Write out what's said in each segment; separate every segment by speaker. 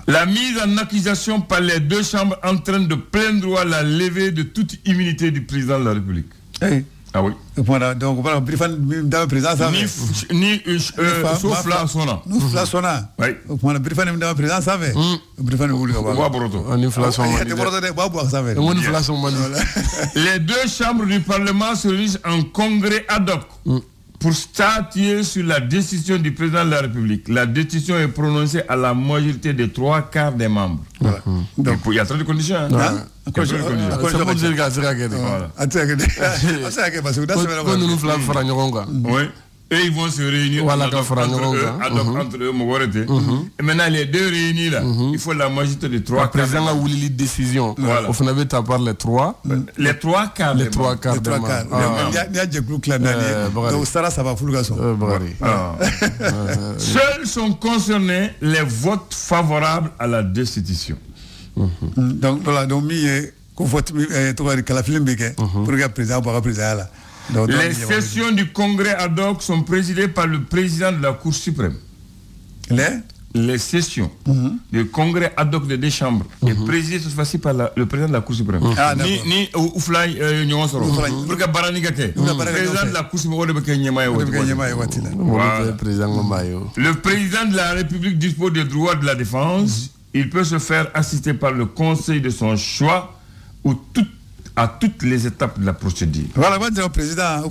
Speaker 1: La mise en accusation par les deux chambres entraîne de plein droit la levée de toute immunité du président de la République. Ah oui.
Speaker 2: Voilà, donc voilà, président ça
Speaker 1: ni sauf la sona.
Speaker 2: Nous la sona. Oui. Voilà, président ça fait. Président vous
Speaker 1: Les deux chambres du Parlement se réunissent en congrès ad hoc pour statuer sur la décision du président de la République. La décision est prononcée à la majorité des 3/4 des membres. Voilà. Donc il y a trop de conditions. Oui. Et ils vont se réunir entre eux, et maintenant les deux réunis là, il faut la majorité de 3/4.
Speaker 3: Le président a voulu les décisions. Voilà. Au final, tu as parlé les 3.
Speaker 1: Les 3/4.
Speaker 3: Les 3/4.
Speaker 1: Seuls sont concernés les votes favorables à la destitution.
Speaker 2: Donc voilà, donc
Speaker 1: les sessions du congrès ad hoc sont présidées par le président de la Cour suprême. Les sessions du congrès ad hoc des deux chambres est présidée cette fois-ci par le président de la Cour suprême. Ni Ouflaï Nyonsoro. Pour que Baranigake. Le président de la Cour suprême. Le président de la République dispose des droits de la défense. Il peut se faire assister par le conseil de son choix ou à toutes les étapes de la procédure.
Speaker 2: Voilà, le président,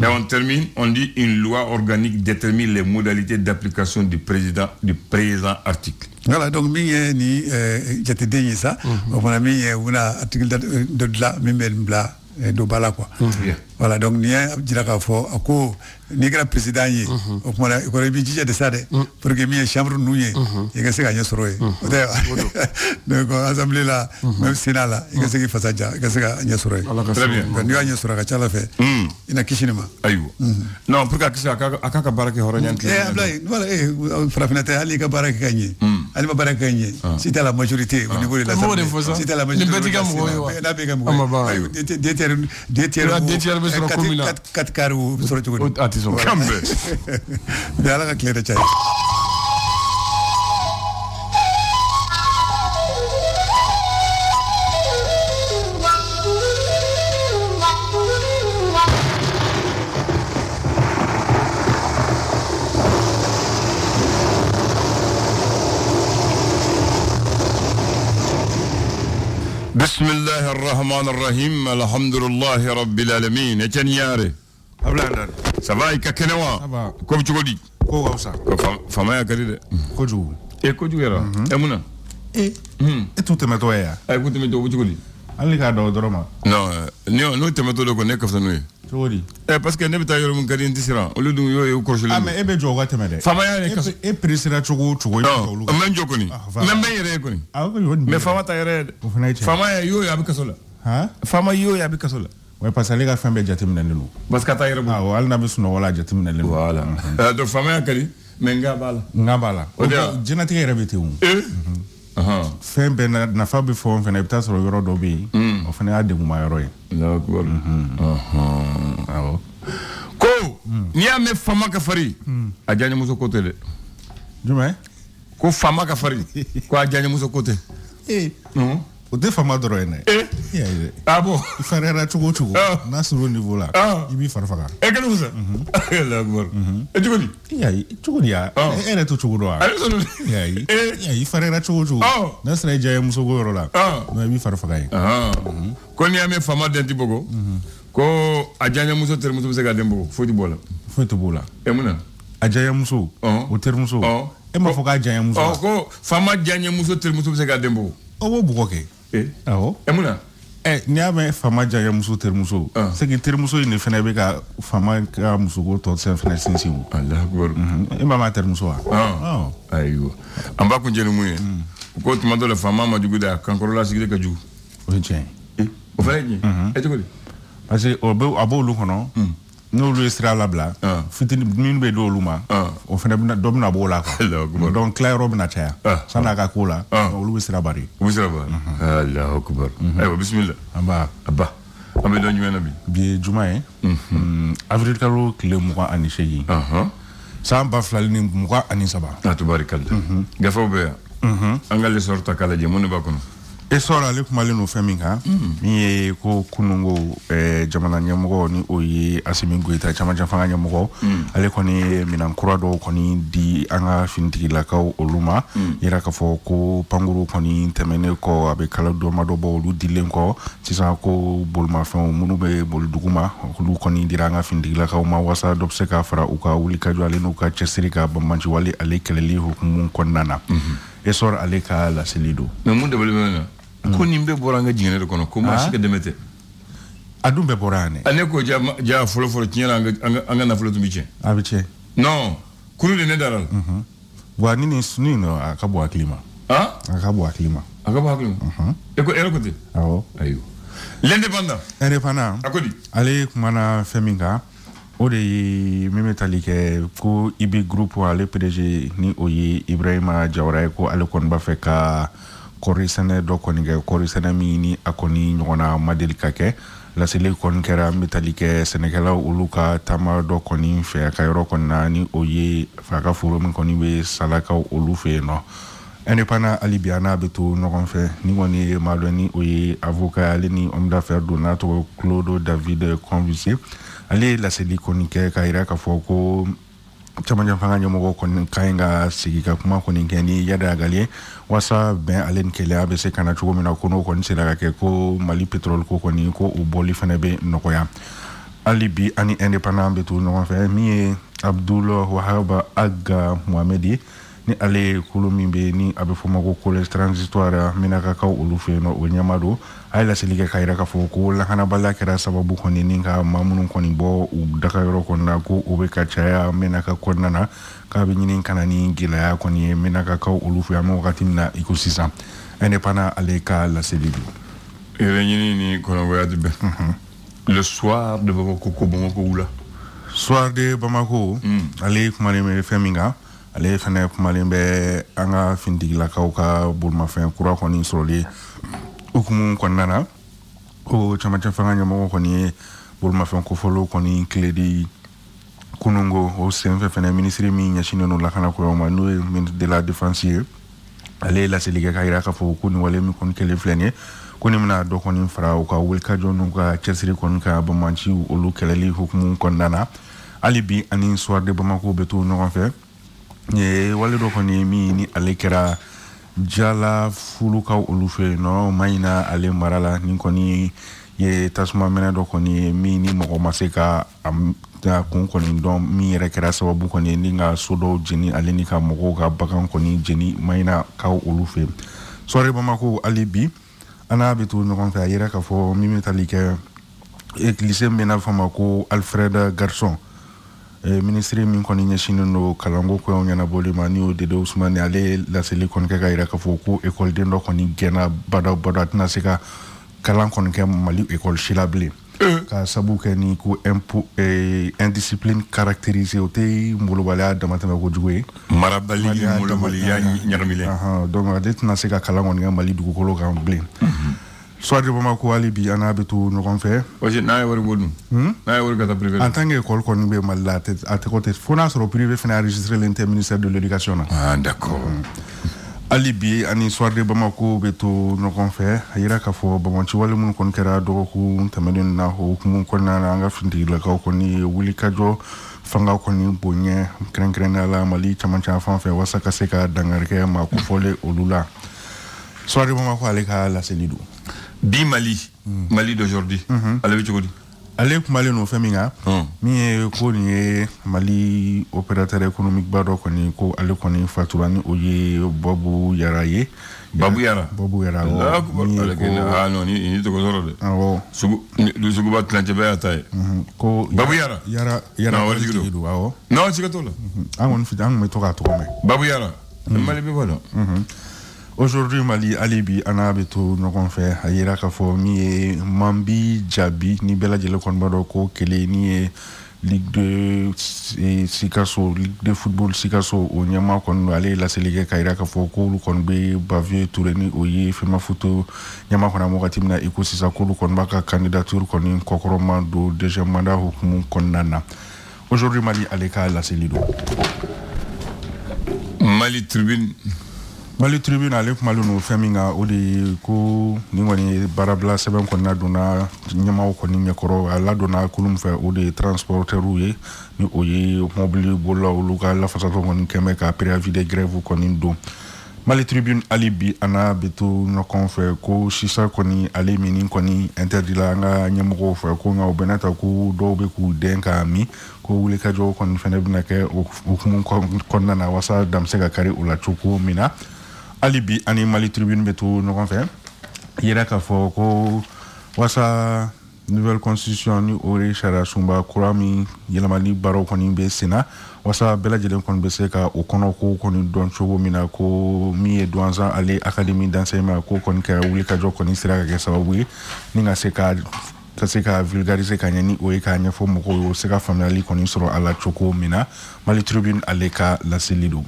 Speaker 1: Et on termine, on dit une loi organique détermine les modalités d'application du présent article.
Speaker 2: Voilà, donc ni j'étais déni ça, on a mis un article de là, de bala quoi. Voilà, donc ni diraka fo ako ni grand président yi o kuma ko rebi jija de sade pour que mi chambre nouye et que c'est gagné soroé donc assemblée là même sénat là et que c'est qui fasaja et que c'est gagné soroé
Speaker 1: très bien
Speaker 2: quand ni gagné soroka chala fait ina kishinima
Speaker 1: ayo non pour que akaka barake horonyanti
Speaker 2: voilà frafinate ali ka barake gagné ali ma barake gagné c'était la majorité au niveau de l'assemblée c'était la majorité des quatre carreaux sur le tour.
Speaker 1: بسم الله الرحمن الرحيم الحمد لله رب العالمين اتنياري ça va ikakenewa ko chugodi ko gausa fama ya karide ko jugu ko jugu era emuna
Speaker 4: tu te meto ya
Speaker 1: ay ko te meto chugodi
Speaker 4: ali ka do doroma
Speaker 1: no te meto do ko nekaf sanu
Speaker 4: chugodi
Speaker 1: parce que nebita yoro mun kadi intisira olu du yo ko shulu
Speaker 4: mais ebe jogo temede
Speaker 1: fama ya ne kaso
Speaker 4: presira chugu
Speaker 1: no men jokoni men yere ko ni mais fama ta yere fama ya yo ya bi kaso la fama yo ya bi kaso la
Speaker 4: ouais parce que les gars font bien jatimina lenu
Speaker 1: parce que ta yere
Speaker 4: ah wal na bisuno wala jatimina lenu
Speaker 1: voilà donc fama ya kadi men ngabala
Speaker 4: jenati yere bitu fembe na fabi fo fene bita so yoro do bi o fene ade mu mayoro
Speaker 1: ko ni ame fama ka fari ajanya muso kote de
Speaker 4: jume
Speaker 1: ko fama ka fari ko ajanya muso kote
Speaker 4: o de fama doro ene
Speaker 1: ah bon
Speaker 4: farera chugo na suru niveau là ibi farfaka
Speaker 1: e kanu musa la gor e chugo ni
Speaker 4: chugo ya ene to chugo do ya farera chugo na sra jaye muso goro la no ibi farfaka
Speaker 1: ko ni ame fama denti bogo ko ajanya muso ter muso se ga dembo foti bola e muna
Speaker 4: ajanya muso o ter muso e ma foka ajanya muso
Speaker 1: ko fama ajanya muso ter muso se ga dembo
Speaker 4: o bo bugoke
Speaker 1: emuna
Speaker 4: ni ame fama jaya muso ter muso c'est que ter muso ne fene be ka fama ka muso go to sen fene sensi wu
Speaker 1: Allah akbar
Speaker 4: e mama ter muso
Speaker 1: ayo amba ko jenu muye ko tuma do la fama ma jugu da kankoro la sigide ka jugu
Speaker 4: o tien
Speaker 1: o fa ni e to ko
Speaker 4: parce que o be abo lu kono n'olu sera labla fitini min be do luma o fana do bina bo la quoi donc clair bina cha sana ka kula olu sera bari
Speaker 1: Allahu akbar aywa bismillah
Speaker 4: abba
Speaker 1: ambe do nyuna
Speaker 4: bi jumae avril kalo kile muka ani shegi sa ba flal ni muka ani saba
Speaker 1: tabarakallah gafa be angale sorta kala je mun ba kono
Speaker 4: e sora le kuma le no feminga mi ko kunungo jamana nyamgo ni oyi asimi goita chama jafanga nyamgo ale koni minan kurado koni di anga fintigi la kaw oluma ira ka fo ko panguru koni temene ko abe kala do mado bo lu dilen ko sisa ko bolma fe munu be bol duguma lu koni diranga fintigi la kaw ma wasa dobse ka fara uka wuli ka jwale no ka chesirika bamanji wali ale keleli hukumu konnana e sora ale ka la selido
Speaker 1: no mun de bolmena ko nimbe boranga jingene kono ko ma shika demete
Speaker 4: adumbe borane
Speaker 1: ane ko ja folo tinyala anga na folo tumiche
Speaker 4: abiche
Speaker 1: non kunu de nedaral
Speaker 4: wa nini sunino akabo aklima akabo aklima
Speaker 1: e ko ero kote ayo l'indépendant akodi
Speaker 4: ale kumana feminga o de memetalike ko ibi groupe ale PDG ni oyi Ibrahima Jawara ko ale kon ba feka korisane do konige korisane mini akoni nyona madel kake la sele kon kera metalike senegala uluka tama do koni fe kayro konna ni oye faka furo min koni be salaka ulufe no ene pana alibiana betu no kon fe ni woni maloni oye avocat ali ni homme d'affaires Donato Claude David Convisi ali la sele koni ke kayra ka foko chamanya fanga nyomo kon kainga sigika kuma koni ngeni yada galie wasa ben alen kele abese kana chugo mina kono kon sila ke ko Mali Petrol ko koni ko uboli fanebe nokoya alibi ani indépendant betu no fa mi Abdul Wahab Aga Mohamedi ni ale kulumimbe ni abe foma ko collège transitoire mina ka kaw ulufe no onyamado ay la selike kayra ka foko la kana balla kera sababu koni ninga mamunun koni bo u daka yoro konna ko ube ka chaya mina ka konnana ka be nyinin kana ni gila ya koni mina ka kaw ulufe am wakati na ecosystem ene pana ale ka la selike
Speaker 1: ere nyini ni kono voyage be le soir de Bamako ko Bamako oula
Speaker 4: soir de Bamako ale kumale me feminga ale fana kumalembe anga findigila kauka bulma fe kura koni soli ukumu konnana o chama fanga nyamo koni bulma fe ko folo koni kledi kunungo o senfe fana ministre mi nyashino no la kana ko ma no ministre de la défense ale la seliga kaira ka fo kuni wale mi kon kele flene kuni mna do koni fra o ka wulka jonu ka chesri kon ka bamanchi o lu keleli hukumu konnana alibi ani soir de Bamako beto no fait ye wale do koni mi ni alekera jala fuluka olufe no maina ale marala ni koni ye tasma mena do koni mi ni mo maseka am ta kun koni don mi rekera sababu koni ninga sodo jeni ale ni ka mo ka bakan koni jeni maina ka olufe sore Bamako alibi ana betu no kon fa yera ka fo mi metalike lycée mena fama ko Alfred Garçon ministre min koni nyashino no kalango ko nyana boli mani o de Ousmane ale la sele kon ka ira ka foku école de ndo koni gena bada na seka kalan kon ke Mali école chilable ka sabu ke ni ko indiscipline caractérisée o te mbolo bala da matama ko jouer
Speaker 1: marabali mbolo bali ya nyarmile
Speaker 4: donc adet na seka kalan kon nga Mali dugo ko ka blé soit de Bamako alibi ana betu no kon fait
Speaker 1: oje na wori bodum na wori gata privé
Speaker 4: en tant que école kon be mal la tête à côté fona sur privé fina enregistrer l'interministère de l'éducation
Speaker 1: d'accord
Speaker 4: alibi ani soit de Bamako betu no kon fait ayira ka fo bamanchi wale mun kon kera do ko tameden na ho mun kon na nga findi la ka ko ni wuli kajo fanga ko ni bonye kren la Mali chamancha fa fait wasaka seka dangarke ma ko fole olula soit de Bamako aleka la selido
Speaker 1: bi Mali d'aujourd'hui ale chogodi
Speaker 4: ale Mali no feminga mi ko ni Mali opérateur économique bado ko ni ko ale ko ni faturani oye Babu Yara
Speaker 1: no ni to ko zoro de sugu ba tlante be atay
Speaker 4: ko
Speaker 1: Babu Yara
Speaker 4: no wali gido awo
Speaker 1: no chigato la
Speaker 4: amon fi dang me to ka to me
Speaker 1: Babu Yara Mali be bado
Speaker 4: aujourd'hui Mali alibi anabeto no kon fait ayira ka fo mi Mambi Jabi ni bela jele kon bado ko kele ni Ligue de Sikaso, Ligue de football Sikaso, au Nyama, qu'on allait la Sélégue Kaira Kafoko, qu'on be Bavier, Toureni, Oye, Fema Photo, Nyama, qu'on a Moratimna, Eko Sisako, qu'on baka candidature, qu'on est Kokoroma, do deuxième mandat, qu'on nana. Aujourd'hui, Mali, Aleka, la Sélido.
Speaker 1: Mali Tribune.
Speaker 4: Mali Tribune avec Maluno Feminga odi ko ni woni barabla seben ko na dona nyama ko ni nyakoro ala dona kulum fe odi transporteur ye ni oye mobile bolo luka la fasa ko ni kemeka préavis de grève ko ni do Mali Tribune alibi ana beto no konfe ko shisa ko ni ale mini ko ni interdit la nga nyamko fe ko nga obenata ko do be ku denka mi ko wule ka jo ko ni fenebna ke o ko na wasa damsega kari ula chuku mina alibi ani Mali Tribune beto no konfe yera ka fo ko wasa nouvelle constitution ni ore shara sumba kurami yela Mali baro ko ni be sena wasa bela jelen kon be se ka o kono ko ni don chobo mina ko mi e douanza ale académie d'enseignement ko kon ka wuli ka joko ni sira ka sababu ni nga se ka vulgariser ka nyani o e ka nya fo mo ko se ka family kon soro ala choko mina Mali Tribune ale ka la selido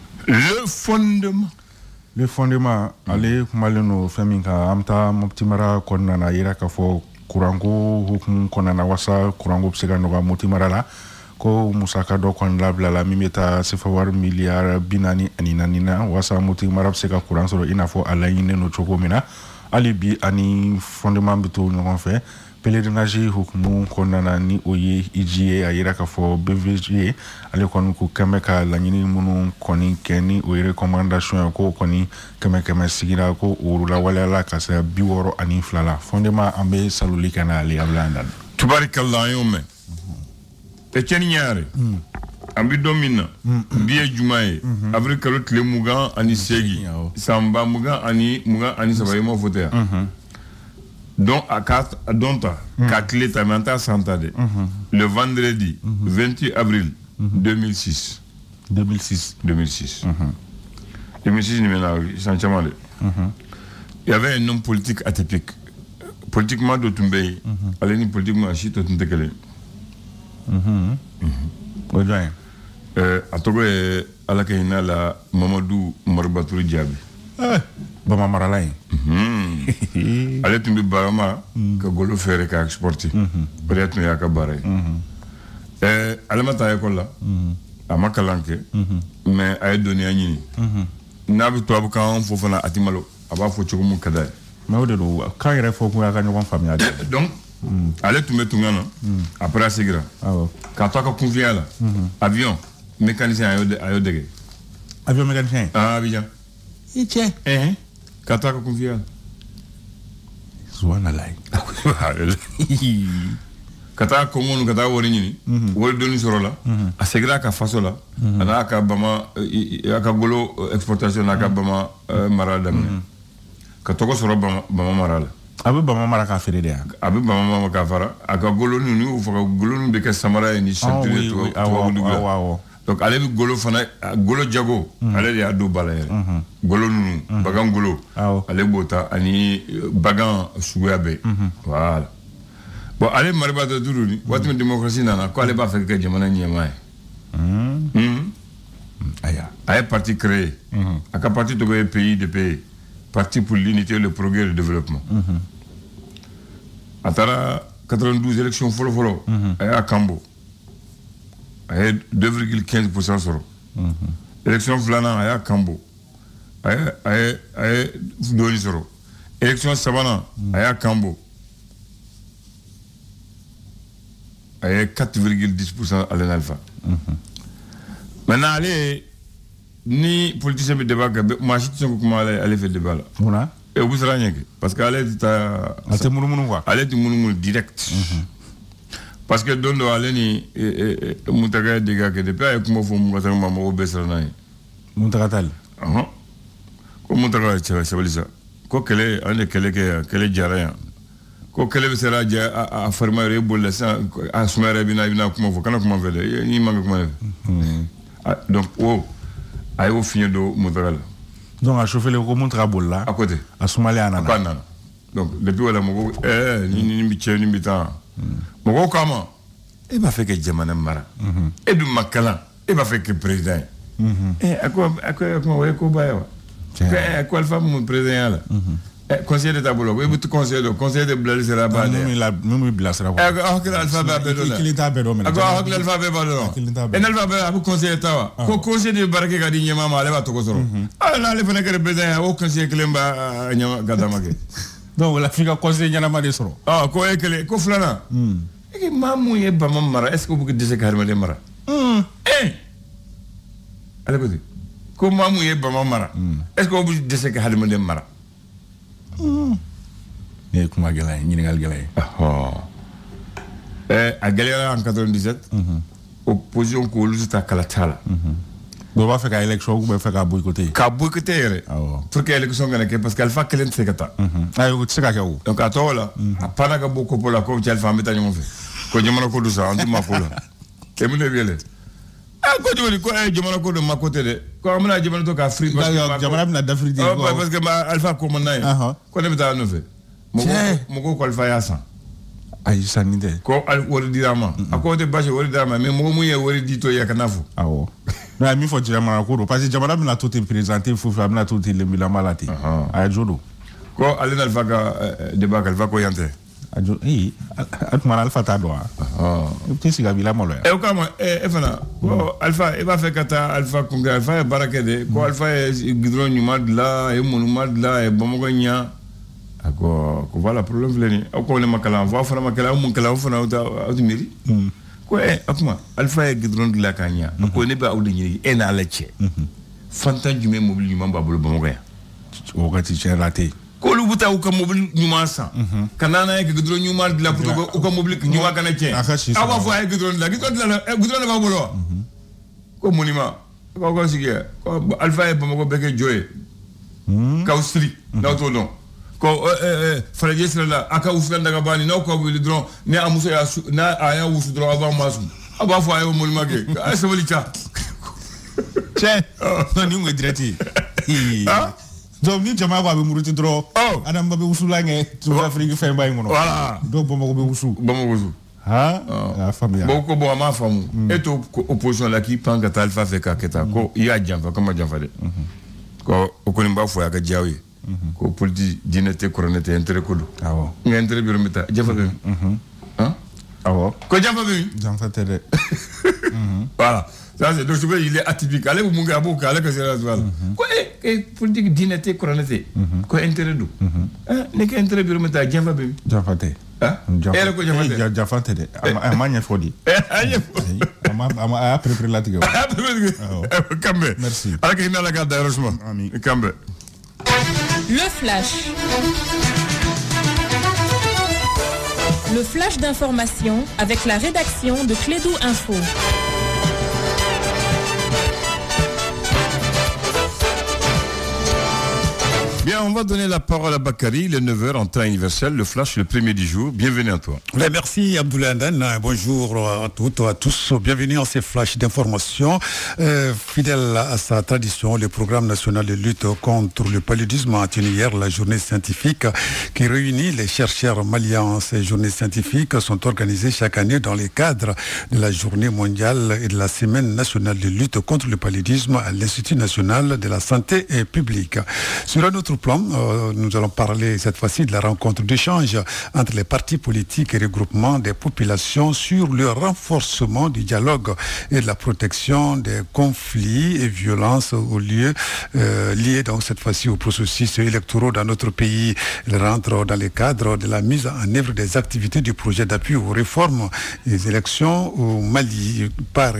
Speaker 4: le fondement ale maleno feminga amta moptimara kon na yera ka fo kurango hukum konana wasa kurango psega noga motimara la ko musaka do kon labla la mimeta sefawar milliard binani aninanina wasa motimara psega kuran soro inafo alayine no choko mina alibi ani fondement bitu ngon fe pèlerinage hukumu konana ni oye ijie ayira ka fo BVG ale kon ku kameka la nyini munu koni keni o recommandation ko koni kameka sigira ko urula wala la ka sa biworo ani flala fondement ambe saluli kana ali ablandan
Speaker 1: tubarikallah yome Etienne Nyare ambi domina biye jumaye afrika lot le mugan ani segi samba mugan ani sabaye mo fotea donc à 4 donta kakle tamanta santade le vendredi 28 avril 2006 2006 ni maintenant sincèrement il y avait un homme politique atypique politiquement d'Otumbey allez politiquement à Chito Tuntekele a togo ala kayina la Mamadou Marbatou Diaby
Speaker 4: Bama Maralay
Speaker 1: ale tumbi barama ka golo fere ka exporter peut-être no yaka bare ale mata école la amakalanke mais ay donné anyini nabi to abukan fofana atimalo aba fo chokumu kadai
Speaker 4: mais o de do ka yere fo ko yaka nyokon famia
Speaker 1: donc ale tumbe tungana après asigra ka to ka convient la avion mécanicien ayo dege
Speaker 4: avion mécanicien
Speaker 1: avion
Speaker 4: iche
Speaker 1: Kataka confiant.
Speaker 4: Zwana lai.
Speaker 1: Kataka komonu kataka worini. Wol doni sorola. Asegra ka fasola. Ana aka bama aka golo exportation aka bama marada. Katoko soro bama marala.
Speaker 4: Abe bama maraka fere de.
Speaker 1: Abe bama maraka fara. Aka golo nuni u faka golo nuni beke samara ni chantre to. Donc ale bi golo fana golo jago ale ya do balayer golo nunu bagan golo ale bota ani bagan sugabe voilà bon ale mariba de duruni watme démocratie nana ko ale ba fait que jamana nyema aya parti créé aka parti to be pays de pays parti pour l'unité le progrès et le développement atara 92 élections folo aya Kambo 2,15% sur élection flana aya Kambo aya doni sur élection sabana aya Kambo aya 4,10% à l'alpha maintenant allez ni politicien de débat moi je sais comment aller faire débat là
Speaker 4: voilà
Speaker 1: et vous serez parce que allez ta
Speaker 4: allez mounou quoi
Speaker 1: allez tu mounou direct parce que dondo ale ni mutaga diga ke depuis ay kuma fo mutaga mamo besrana
Speaker 4: mutaga
Speaker 1: ko mutaga chabalisa ko kele ane kele jara ko kele besera ja a farmare bolle sa a sumare bina kuma fo kana kuma vele ni manga kuma donc ay au fin do mutaga
Speaker 4: donc a chauffer le ko mutaga bolla
Speaker 1: à côté
Speaker 4: a sumale anana
Speaker 1: donc depuis wala mo ni mi cheni mi ta Moko kama e b'a fɛ kɛ jamana mara e dun ma kalan e b'a fɛ kɛ président ye a ko o ye koba ye wa ko Alpha mun président ya la conseiller d'état bolo ko e bɛ conseiller de bilali sera ba de
Speaker 4: min bɛ bilasira quoi
Speaker 1: hakili Alpha b'a bɛɛ dɔ la
Speaker 4: kelen t'a bɛɛ dɔn
Speaker 1: a ko hakili Alpha bɛɛ b'a dɔn e Alpha bɛɛ a bɛ conseiller ta wa ko conseiller de baara kɛ ka di ɲɛmaa ma ale b'a tɔgɔ sɔrɔ n'ale fana kɛra président ye o conseiller kelen b'a ɲɛma gadama kɛ
Speaker 4: donc la f'i ka conseiller ɲɛnama de sɔrɔ
Speaker 1: ko e kelen ko filanan e maa mun ye Bama mara est-ce que o bɛ dɛsɛ ka hadamaden mara ale ko ten ko maa mun ye Bama mara est-ce que o bɛ dɛsɛ ka hadamaden mara
Speaker 4: ne ye kuma gɛlɛn ye ɲininkali gɛlɛn ye
Speaker 1: a gɛlɛyara en 97 opposition ko olu ta kala t'a la
Speaker 4: dɔw b'a fɛ ka élection ou bɛ fɛ ka boycotter
Speaker 1: yɛrɛ pour que élection kana kɛ parce que Alpha kelen tɛ se ka taa
Speaker 4: ayi o tɛ se ka kɛ o
Speaker 1: donc a tɔgɔ la a panna ka bɔ kopo la ko cɛ Alpha an bɛ taa ɲɔgɔn fɛ ko jamana ko don sa an tɛ maa ko la e mun de bɛ yɛlɛ ko joli ko jamana ko don ma ko tɛ dɛ ko an bɛna jamana to ka firi
Speaker 4: jamana bɛna dafiri di
Speaker 1: parce que Alpha ko man n'a ye ko ne bɛ taa nɔfɛ mɔgɔw ko Alpha y'a san
Speaker 4: ayi sanni tɛ
Speaker 1: ko wari dira a ma a ko o tɛ baasi wari dira a ma mais mɔgɔ mun ye wari di to ye a kana fɔ
Speaker 4: awɔ non a ye min fɔ jamana ko don parce que jamana bɛna to ten présenté foyi a bɛna to ten lenbilama la ten a ye jo don
Speaker 1: ko ale na Alpha ka débat Alpha ko yan tɛ
Speaker 4: a jo a tuma na Alpha t'a dɔn wa i bɛ t'i sigi a b'i lamaloya
Speaker 1: o kama e fana ko Alpha e b'a fɛ ka taa Alpha congrès Alpha ye baara kɛ de ko Alpha ye goudron ɲuman dilan a ye monument dilan a ye Bamakɔ ɲa a ko voilà problème filɛ nin aw ko ne ma kalan fɔ aw fana ma kalan aw mun kalan aw fana aw tɛ miiri ko a kuma Alpha ye goudron dilan k'a ɲa a ko ne bɛ aw de ɲini e n'ale cɛ fantan jumɛn mobili ɲuman b'a bolo Bamakɔ yan
Speaker 4: o wagati tiɲɛ yɛrɛ tɛ yen
Speaker 1: k'olu bɛ taa u ka mobili ɲuman san ka n'a n'a ye ka goudron ɲuman dilan pour que u ka mobili ɲuman kana tiɲɛ aw b'a fɔ a ye goudron dilan goudron de b'a bolo wa ko mun ma k'aw ka sigi ko Alpha ye Bamakɔ bɛɛ kɛ jɔ ye k'aw siri n'aw t'o dɔn ko farajɛ sira la a ka wusulan daga bani n'aw ka wuli dɔrɔn ni a muso y'a wusu dɔrɔn aw b'a masu aw b'a fɔ a ye monument kɛ a ye sabali ca
Speaker 4: tiɲɛ non ni kun ye direct ye donc ni jama ko a bɛ muruti dɔrɔn adama bɛ wusulan kɛ South Afrique fɛnba in kɔnɔ voilà donc Bamakɔ bɛ wusu a y'a faamuya
Speaker 1: bon ko bon a m'a faamu e to opposition la k'i pan ka taa Alpha fɛ k'a kɛ tan ko i y'a janfa ko ma janfa dɛ ko o kɔni b'a fɔ a ka diya ye ko politique diinɛ tɛ kuranɛ tɛ intérêt ko don awɔ n ka intérêt bɛ yɔrɔ min ta janfa bɛ min awɔ ko janfa bɛ min
Speaker 4: janfa tɛ dɛ
Speaker 1: voilà ça c'est donc il est atypique ale bɛ mun kɛ a b'o kɛ ale ka sera la ko politique diinɛ tɛ kuranɛ tɛ ko intérêt don ne ka intérêt bɛ yɔrɔ min ta janfa bɛ min
Speaker 4: janfa tɛ
Speaker 1: yɛrɛ ko janfa tɛ
Speaker 4: janfa tɛ dɛ a ma ɲɛfɔ de
Speaker 1: a ɲɛfɔ
Speaker 4: a y'a perepere latigɛ
Speaker 1: a y'a perepere kanbɛ
Speaker 4: merci
Speaker 1: ala ka hinɛ ala k'a da yɔrɔ suma kanbɛ.
Speaker 5: Le flash. Le flash d'information avec la rédaction de Clédou Info.
Speaker 1: Bien, on va donner la parole à Bakary, le 9h en temps universel, le flash le premier du jour. Bienvenue à toi.
Speaker 2: Merci Abdoulaye Andan, bonjour à toutes et à tous. Bienvenue à ces flashs d'information. Fidèle à sa tradition, le programme national de lutte contre le paludisme a tenu hier la journée scientifique qui réunit les chercheurs maliens. Ces journées scientifiques sont organisées chaque année dans le cadre de la journée mondiale et de la semaine nationale de lutte contre le paludisme à l'Institut national de la santé publique. Sur un autre plan, nous allons parler cette fois-ci de la rencontre d'échange entre les partis politiques et regroupements des populations sur le renforcement du dialogue et de la protection des conflits et violences au lieu liés donc cette fois-ci aux processus électoraux dans notre pays. Il rentre dans le cadre de la mise en œuvre des activités du projet d'appui aux réformes des élections au Mali par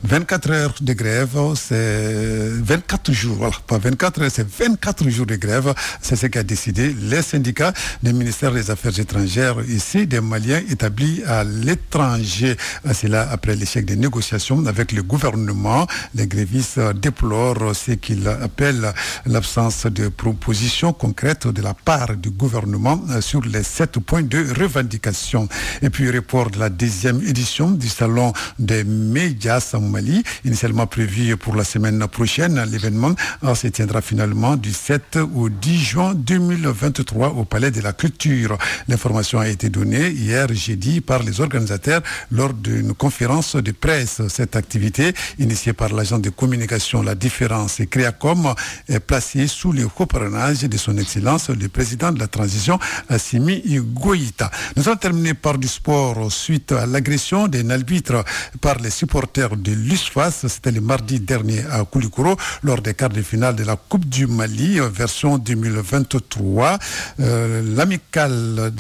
Speaker 2: 24 heures de grève, c'est 24 jours, voilà, pas 24 heures, c'est 24 jours de grève. C'est ce qu'a décidé les syndicats du ministère des Affaires étrangères ici, des Maliens établis à l'étranger. C'est là après l'échec des négociations avec le gouvernement. Les grévistes déplorent ce qu'ils appellent l'absence de propositions concrètes de la part du gouvernement sur les 7 points de revendication. Et puis, report de la 10e édition du Salon des médias Mali. Initialement prévu pour la semaine prochaine, l'événement se tiendra finalement du 7 au 10 juin 2023 au Palais de la Culture. L'information a été donnée hier jeudi par les organisateurs lors d'une conférence de presse. Cette activité, initiée par l'agent de communication La Différence et Créacom, est placée sous le coprenage de son Excellence, le président de la transition, Assimi Goïta. Nous allons terminer par du sport suite à l'agression d'un arbitre par les supporters de l'USFAS. C'était le mardi dernier à Koulikoro lors des quarts de finale de la Coupe du Mali, version 2023. L'amicale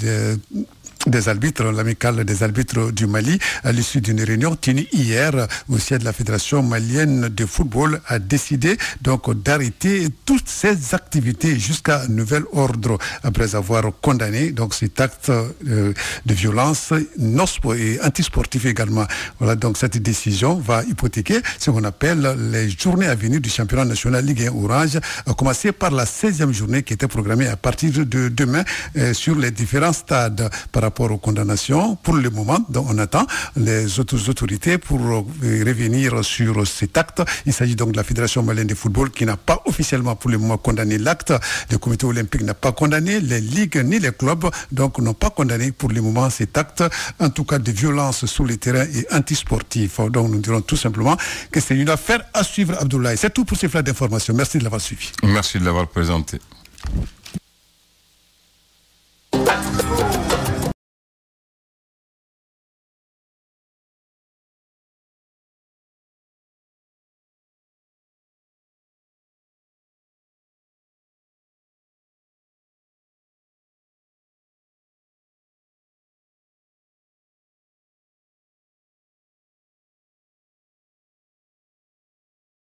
Speaker 2: des arbitres du Mali, à l'issue d'une réunion tenue hier au siège de la Fédération malienne de football, a décidé donc d'arrêter toutes ces activités jusqu'à nouvel ordre après avoir condamné donc cet acte de violence et antisportif également. Voilà, donc cette décision va hypothéquer ce qu'on appelle les journées à venir du championnat national Ligue 1 Orange, à commencer par la 16e journée qui était programmée à partir de demain sur les différents stades. Par rapport aux condamnations, pour le moment, donc on attend les autres autorités pour revenir sur cet acte. Il s'agit donc de la Fédération malienne de football qui n'a pas officiellement pour le moment condamné l'acte. Le comité olympique n'a pas condamné, les ligues ni les clubs donc n'ont pas condamné pour le moment cet acte, en tout cas de violence sur le terrain et antisportif. Donc nous dirons tout simplement que c'est une affaire à suivre, Abdoulaye. C'est tout pour ces flashs d'information. Merci de l'avoir suivi.
Speaker 1: Merci de l'avoir présenté.